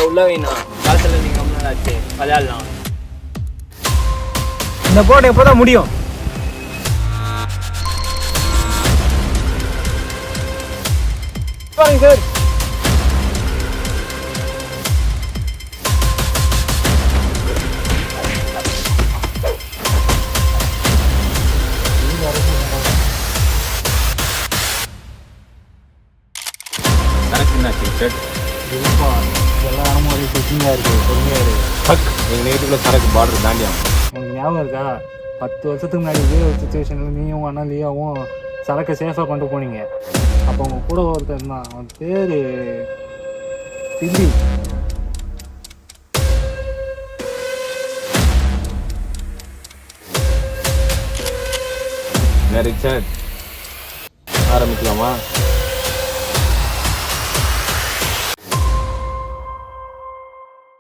உள்ள வேணும் காலத்தில் நீங்கள் ரொம்ப நாள் ஆச்சு விளையாடலாம். இந்த போராட்டம் எப்போ தான் முடியும்? பாருங்க சார். சரக்கு என்னாச்சு சார்? இல்லைப்பா, எல்லா இடமும் ஒரே செக்கிங்காக இருக்குது. பொறுமையாக இருக்குது. எங்கள் நேரத்துக்குள்ள சரக்கு பார்டர் தாண்டியா? உங்களுக்கு ஞாபகம் இருக்கா? 10 வருஷத்துக்கு முன்னாடி இதே ஒரு சுச்சுவேஷனில் நீயும் அண்ணா லியாவும் சரக்கை சேஃபாக கொண்டு போனீங்க. அப்போ உங்கள் கூட ஒருத்தர் தான், அவன் பேர் டில்லி. என்ன ரிச்சர்ட், ஆரம்பிக்கலாமா?